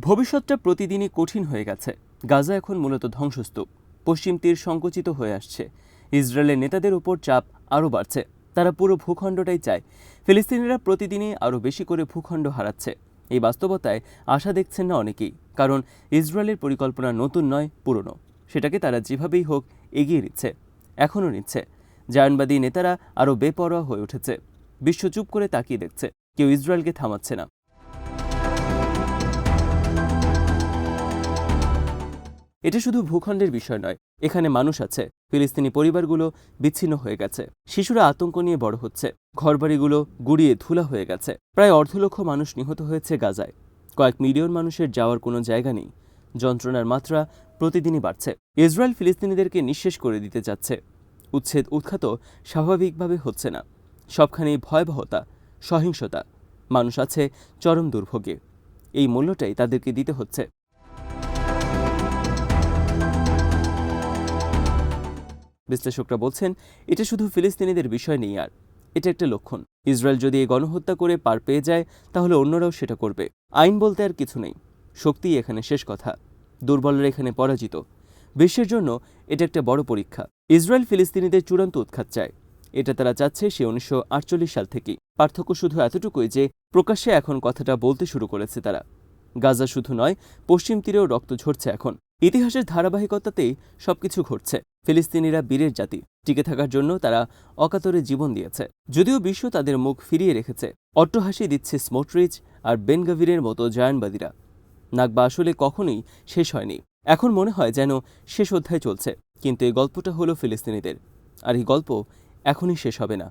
ভবিষ্যৎটা প্রতিদিনই কঠিন হয়ে গেছে। গাজা এখন মূলত ধ্বংসস্তূপ। পশ্চিম তীর সংকুচিত হয়ে আসছে। ইসরায়েলের নেতাদের উপর চাপ আরও বাড়ছে। তারা পুরো ভূখণ্ডটাই চায়। ফিলিস্তিনিরা প্রতিদিনই আরও বেশি করে ভূখণ্ড হারাচ্ছে। এই বাস্তবতায় আশা দেখছেন না অনেকেই, কারণ ইসরায়েলের পরিকল্পনা নতুন নয়, পুরনো। সেটাকে তারা যেভাবেই হোক এগিয়ে নিচ্ছে, এখনও নিচ্ছে। জায়নবাদী নেতারা আরও বেপরোয়া হয়ে উঠেছে। বিশ্ব চুপ করে তাকিয়ে দেখছে, কেউ ইসরায়েলকে থামাচ্ছে না। এটা শুধু ভূখণ্ডের বিষয় নয়, এখানে মানুষ আছে। ফিলিস্তিনি পরিবারগুলো বিচ্ছিন্ন হয়ে গেছে। শিশুরা আতঙ্ক নিয়ে বড় হচ্ছে। ঘরবাড়িগুলো গুড়িয়ে ধুলা হয়ে গেছে। প্রায় 1.5 লক্ষ মানুষ নিহত হয়েছে গাজায়। কয়েক মিলিয়ন মানুষের যাওয়ার কোনো জায়গা নেই। যন্ত্রণার মাত্রা প্রতিদিনই বাড়ছে। ইসরায়েল ফিলিস্তিনিদেরকে নিঃশেষ করে দিতে যাচ্ছে। উচ্ছেদ উৎখাত স্বাভাবিকভাবে হচ্ছে না। সবখানেই ভয়াবহতা, সহিংসতা। মানুষ আছে চরম দুর্ভোগে। এই মূল্যটাই তাদেরকে দিতে হচ্ছে। বিশ্লেষকরা বলছেন, এটা শুধু ফিলিস্তিনিদের বিষয় নেই, আর এটা একটা লক্ষণ। ইসরায়েল যদি এই গণহত্যা করে পার পেয়ে যায়, তাহলে অন্যরাও সেটা করবে। আইন বলতে আর কিছু নেই। শক্তিই এখানে শেষ কথা। দুর্বলরা এখানে পরাজিত। বিশ্বের জন্য এটা একটা বড় পরীক্ষা। ইসরায়েল ফিলিস্তিনিদের চূড়ান্ত উৎখাত চায়। এটা তারা চাচ্ছে সে 1948 সাল থেকেই। পার্থক্য শুধু এতটুকুই যে প্রকাশ্যে এখন কথাটা বলতে শুরু করেছে তারা। গাজা শুধু নয়, পশ্চিম তীরেও রক্ত ঝরছে এখন। ইতিহাসের ধারাবাহিকতাতেই সবকিছু ঘটছে। ফিলিস্তিনিরা বীরের জাতি। টিকে থাকার জন্য তারা অকাতরে জীবন দিয়েছে। যদিও বিশ্ব তাদের মুখ ফিরিয়ে রেখেছে। অট্টহাসি দিচ্ছে স্মোটরিচ আর বেন গাভিরের মতো জায়ানবাদীরা। নাকবা আসলে কখনোই শেষ হয়নি। এখন মনে হয় যেন শেষ অধ্যায় চলছে। কিন্তু এই গল্পটা হলো ফিলিস্তিনিদের, আর এই গল্প এখনই শেষ হবে না।